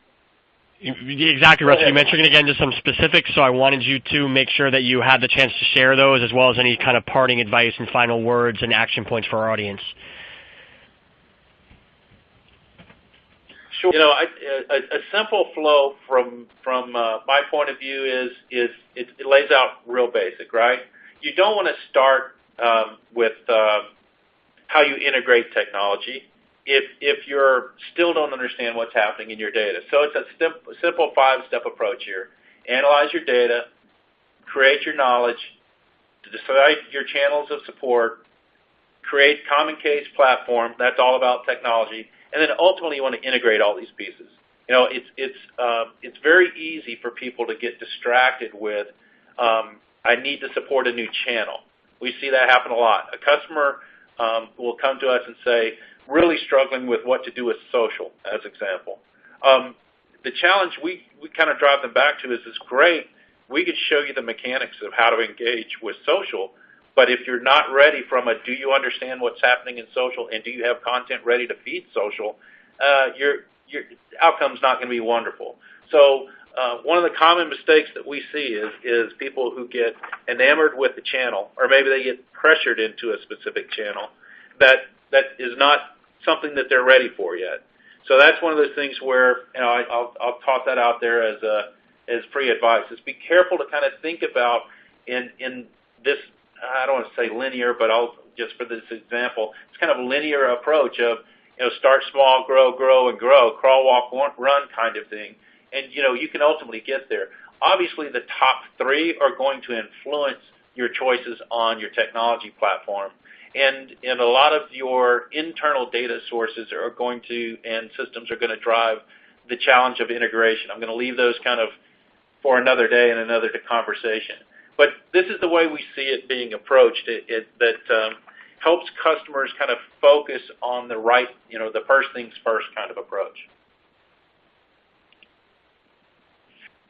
exactly, Russell. You mentioned you're going to get into some specifics, so I wanted you to make sure that you had the chance to share those, as well as any kind of parting advice and final words and action points for our audience. Sure. A simple flow from my point of view is it lays out real basic, right? You don't want to start with how you integrate technology if you're still don't understand what's happening in your data. So it's a simple 5-step approach here. Analyze your data, create your knowledge, decide your channels of support, create common case platform. That's all about technology. And then ultimately you want to integrate all these pieces. It's very easy for people to get distracted with, I need to support a new channel. We see that happen a lot. A customer will come to us and say, really struggling with what to do with social, as example. The challenge we kind of drive them back to is great. We could show you the mechanics of how to engage with social, but if you're not ready from do you understand what's happening in social, and do you have content ready to feed social, your outcome's not going to be wonderful. So one of the common mistakes that we see is people who get enamored with the channel, or maybe they get pressured into a specific channel that is not something that they're ready for yet. So that's one of those things where I'll toss that out there as free advice. Is be careful to kind of think about in this. I don't want to say linear, but just for this example, it's kind of a linear approach of start small, grow, and grow, crawl, walk, run kind of thing, and you can ultimately get there. Obviously, the top 3 are going to influence your choices on your technology platform. And a lot of your internal data sources are going to, and systems are going to drive the challenge of integration. I'm going to leave those kind of for another day and another conversation. But this is the way we see it being approached. That helps customers kind of focus on the right, the first things first kind of approach.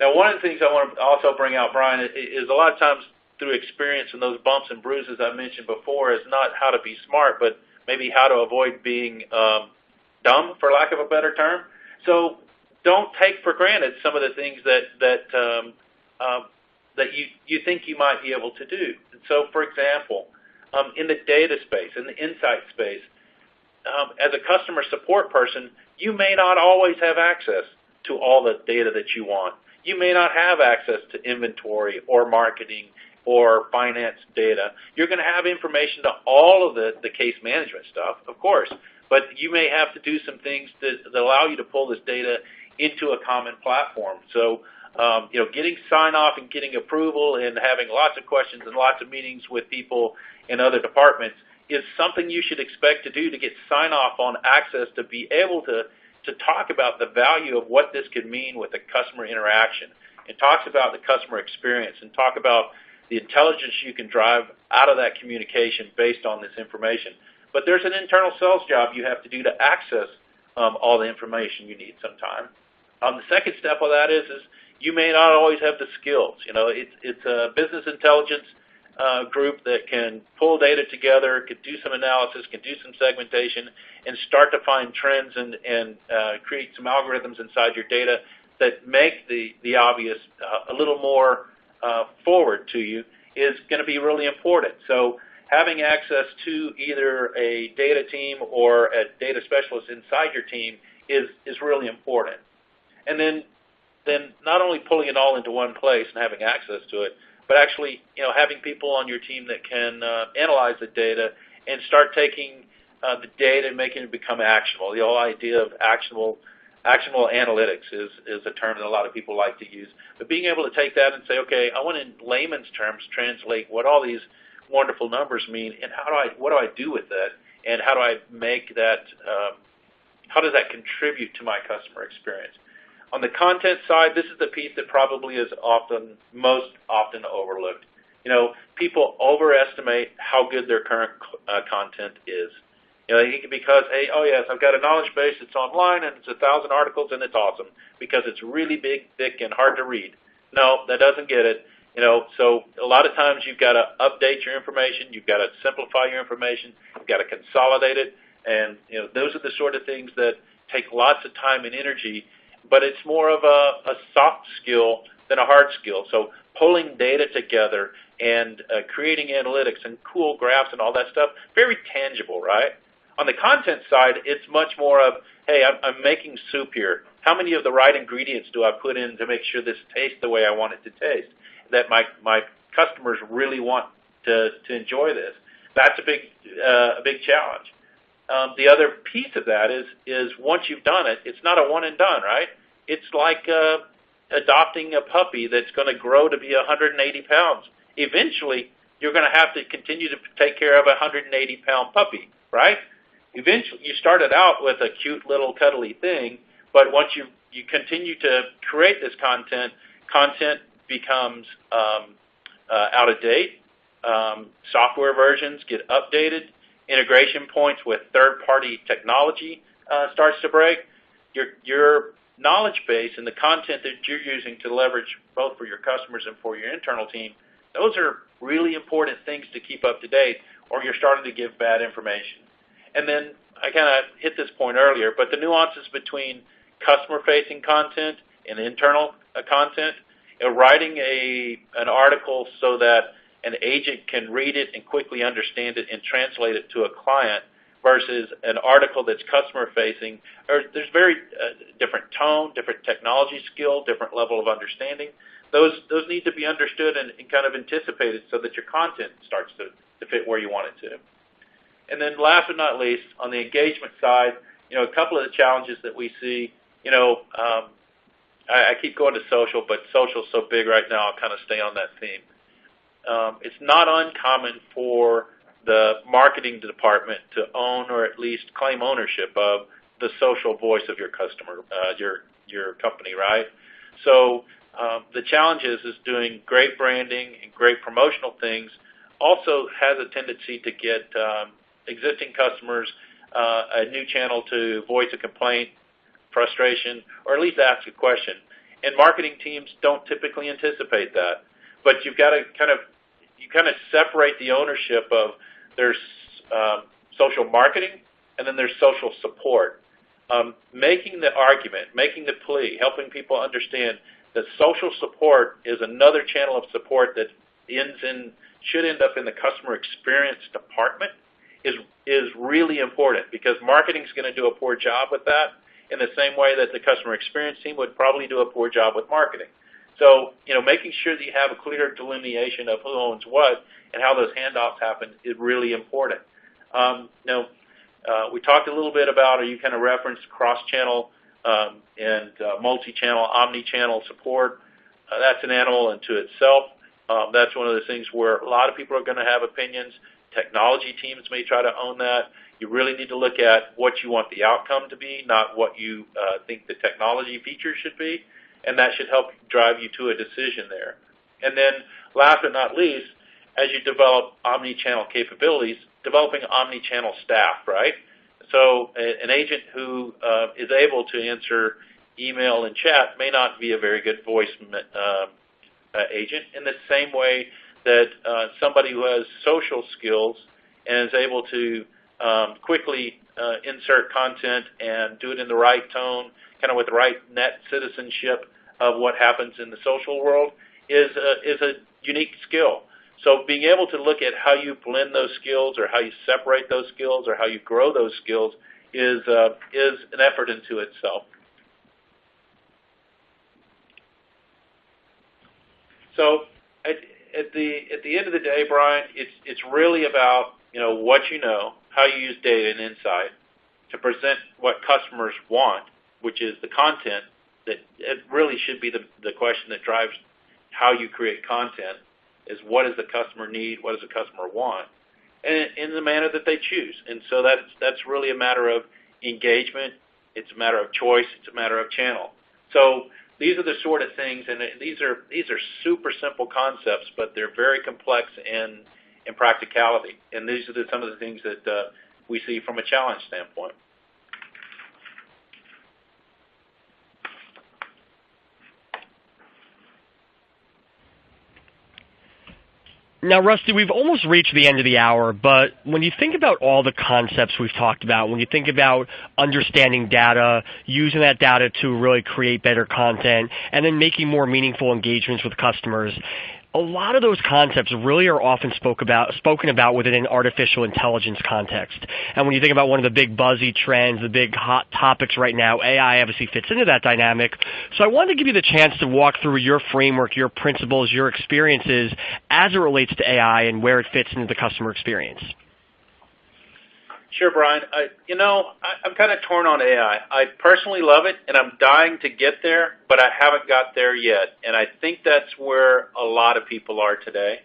Now, one of the things I want to also bring out, Brian, is a lot of times through experience and those bumps and bruises I mentioned before is not how to be smart, but maybe how to avoid being dumb, for lack of a better term. So don't take for granted some of the things that you think you might be able to do. And so, for example, in the data space, in the insight space, as a customer support person, you may not always have access to all the data that you want. You may not have access to inventory or marketing or finance data. You're going to have information to all of the case management stuff, of course, but you may have to do some things that allow you to pull this data into a common platform. So, getting sign-off and getting approval and having lots of questions and lots of meetings with people in other departments is something you should expect to do to get sign-off on access to be able to talk about the value of what this could mean with a customer interaction. It talks about the customer experience and talk about the intelligence you can drive out of that communication based on this information. But there's an internal sales job you have to do to access all the information you need sometime. The second step of that is you may not always have the skills. It's a business intelligence group that can pull data together, can do some analysis, can do some segmentation, and start to find trends and create some algorithms inside your data that make the obvious a little more forward to you is going to be really important. So having access to either a data team or a data specialist inside your team is really important. And then not only pulling it all into one place and having access to it, but actually having people on your team that can analyze the data and start taking the data and making it become actionable. The whole idea of actionable analytics is a term that a lot of people like to use. But being able to take that and say, okay, I want to, in layman's terms, translate what all these wonderful numbers mean, and what do I do with that, and how do I make that, how does that contribute to my customer experience? On the content side, this is the piece that probably is most often overlooked. People overestimate how good their current content is. Because, hey, oh yes, I've got a knowledge base that's online and it's 1,000 articles and it's awesome because it's really big, thick, and hard to read. No, that doesn't get it. So a lot of times you've got to update your information, you've got to simplify your information, you've got to consolidate it, and those are the sort of things that take lots of time and energy, but it's more of a soft skill than a hard skill. So pulling data together and creating analytics and cool graphs and all that stuff, very tangible, right? On the content side, it's much more of, hey, I'm making soup here. How many of the right ingredients do I put in to make sure this tastes the way I want it to taste, that my customers really want to enjoy this? That's a big challenge. The other piece of that is once you've done it, it's not a one and done, right? It's like adopting a puppy that's going to grow to be 180 pounds. Eventually, you're going to have to continue to take care of a 180-pound puppy, right? Eventually, you started out with a cute little cuddly thing, but once you continue to create this content becomes out of date. Software versions get updated. Integration points with third-party technology starts to break. Your knowledge base and the content that you're using to leverage both for your customers and for your internal team, those are really important things to keep up to date, or you're starting to give bad information. And then I kind of hit this point earlier, but the nuances between customer-facing content and internal content, writing an article so that an agent can read it and quickly understand it and translate it to a client versus an article that's customer-facing, there's very different tone, different technology skill, different level of understanding. Those need to be understood and kind of anticipated so that your content starts to fit where you want it to. And then last but not least, on the engagement side, a couple of the challenges that we see, I keep going to social, but social's so big right now, I'll kind of stay on that theme. It's not uncommon for the marketing department to own or at least claim ownership of the social voice of your customer, your company, right? So the challenge is doing great branding and great promotional things also has a tendency to get existing customers a new channel to voice a complaint, frustration, or at least ask a question. And marketing teams don't typically anticipate that. But you've got to kind of separate the ownership of there's social marketing and then there's social support. Making the argument, making the plea, helping people understand that social support is another channel of support that should end up in the customer experience department is really important, because marketing is going to do a poor job with that in the same way that the customer experience team would probably do a poor job with marketing. So, making sure that you have a clear delineation of who owns what and how those handoffs happen is really important. We talked a little bit about, or you kind of referenced cross-channel and multi-channel, omni-channel support. That's an animal unto itself. That's one of the things where a lot of people are going to have opinions. Technology teams may try to own that. You really need to look at what you want the outcome to be, not what you think the technology features should be, and that should help drive you to a decision there. And then last but not least, as you develop omni-channel capabilities, developing omni-channel staff, right? So an agent who is able to answer email and chat may not be a very good voice agent, in the same way that somebody who has social skills and is able to quickly insert content and do it in the right tone, kind of with the right net citizenship of what happens in the social world, is a unique skill. So being able to look at how you blend those skills, or how you separate those skills, or how you grow those skills is an effort into itself. So at the end of the day, Brian, it's really about what you know, how you use data and insight to present what customers want, which is the content. That it really should be the question that drives how you create content, is what does the customer need, what does the customer want, and in the manner that they choose. And so that's really a matter of engagement. It's a matter of choice. It's a matter of channel. So these are the sort of things, and these are super simple concepts, but they're very complex in practicality. And these are some of the things that we see from a challenge standpoint. Now, Rusty, we've almost reached the end of the hour, but when you think about all the concepts we've talked about, when you think about understanding data, using that data to really create better content, and then making more meaningful engagements with customers, a lot of those concepts really are often spoken about within an artificial intelligence context. And when you think about one of the big buzzy trends, the big hot topics right now, AI obviously fits into that dynamic. So I wanted to give you the chance to walk through your framework, your principles, your experiences as it relates to AI and where it fits into the customer experience. Sure, Brian. I'm kind of torn on AI. I personally love it, and I'm dying to get there, but I haven't got there yet. And I think that's where a lot of people are today.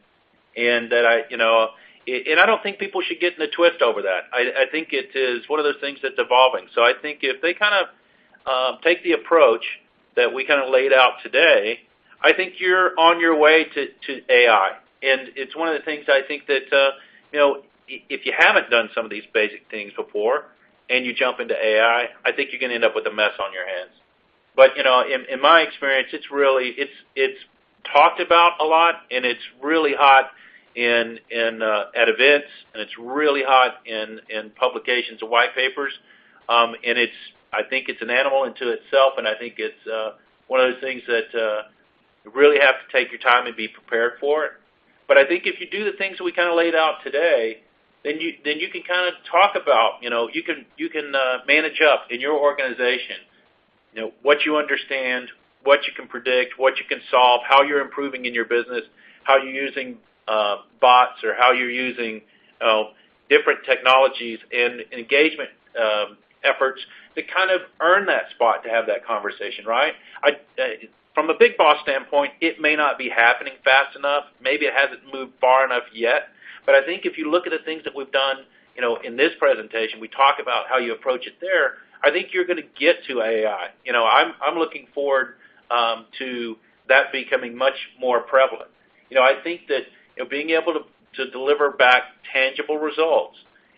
And that and I don't think people should get in a twist over that. I think it is one of those things that's evolving. So I think if they kind of take the approach that we kind of laid out today, I think you're on your way to AI. And it's one of the things I think that, if you haven't done some of these basic things before and you jump into AI, I think you're going to end up with a mess on your hands. But, in my experience, it's talked about a lot, and it's really hot at events, and it's really hot in publications and white papers. And I think it's an animal into itself, and I think it's one of those things that you really have to take your time and be prepared for it. But I think if you do the things that we kind of laid out today, then you can kind of talk about, you can manage up in your organization, what you understand, what you can predict, what you can solve, how you're improving in your business, how you're using bots or how you're using different technologies and engagement efforts to kind of earn that spot to have that conversation, right? From a big boss standpoint, it may not be happening fast enough. Maybe it hasn't moved far enough yet. But I think if you look at the things that we've done, in this presentation, we talk about how you approach it there. I think you're going to get to AI. I'm looking forward to that becoming much more prevalent. I think that being able to deliver back tangible results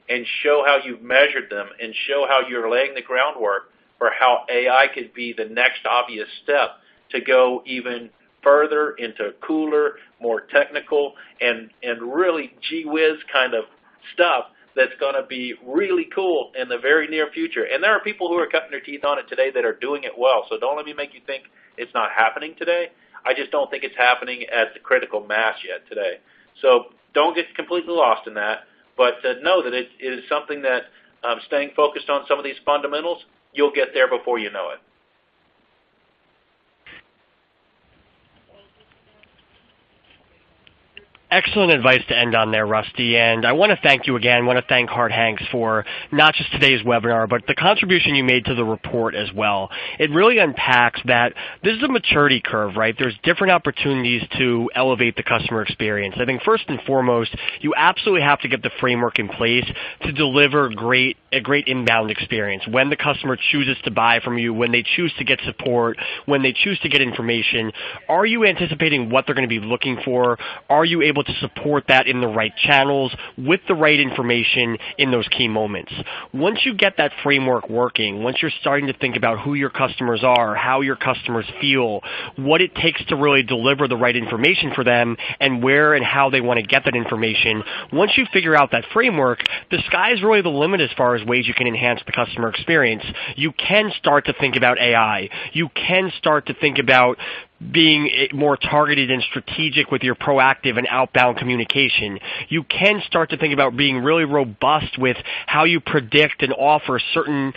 and show how you've measured them and show how you're laying the groundwork for how AI could be the next obvious step to go even further into cooler, more technical, and really gee whiz kind of stuff that's going to be really cool in the very near future. And there are people who are cutting their teeth on it today that are doing it well. So don't let me make you think it's not happening today. I just don't think it's happening at the critical mass yet today. So don't get completely lost in that, but know that it is something that staying focused on some of these fundamentals, you'll get there before you know it. Excellent advice to end on there, Rusty. And I want to thank you again. I want to thank Harte Hanks for not just today's webinar, but the contribution you made to the report as well. It really unpacks that this is a maturity curve, right? There's different opportunities to elevate the customer experience. I think first and foremost, you absolutely have to get the framework in place to deliver a great inbound experience. When the customer chooses to buy from you, when they choose to get support, when they choose to get information, are you anticipating what they're going to be looking for? Are you able to support that in the right channels with the right information in those key moments? Once you get that framework working, once you're starting to think about who your customers are, how your customers feel, what it takes to really deliver the right information for them, and where and how they want to get that information, once you figure out that framework, the sky is really the limit as far as ways you can enhance the customer experience. You can start to think about AI. You can start to think about being more targeted and strategic with your proactive and outbound communication. You can start to think about being really robust with how you predict and offer certain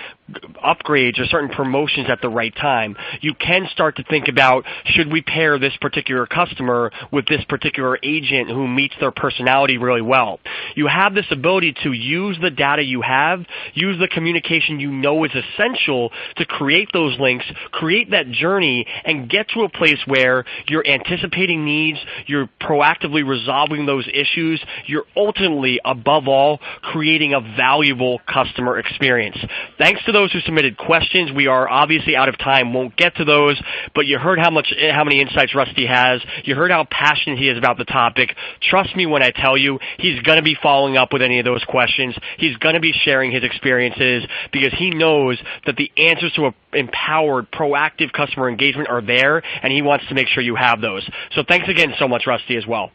upgrades or certain promotions at the right time. You can start to think about, should we pair this particular customer with this particular agent who meets their personality really well? You have this ability to use the data you have, use the communication you know is essential to create those links, create that journey, and get to a place where you're anticipating needs, you're proactively resolving those issues, you're ultimately, above all, creating a valuable customer experience. Thanks to those who submitted questions. We are obviously out of time, won't get to those, but you heard how many insights Rusty has. You heard how passionate he is about the topic. Trust me when I tell you, he's going to be following up with any of those questions. He's going to be sharing his experiences because he knows that the answers to empowered, proactive customer engagement are there, and he wants to make sure you have those. So thanks again so much, Rusty, as well.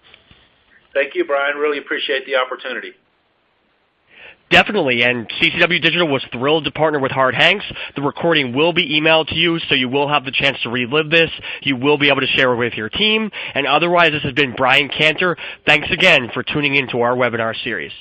Thank you, Brian. Really appreciate the opportunity. Definitely, and CCW Digital was thrilled to partner with Harte Hanks. The recording will be emailed to you, so you will have the chance to relive this. You will be able to share it with your team. And otherwise, this has been Brian Cantor. Thanks again for tuning in to our webinar series.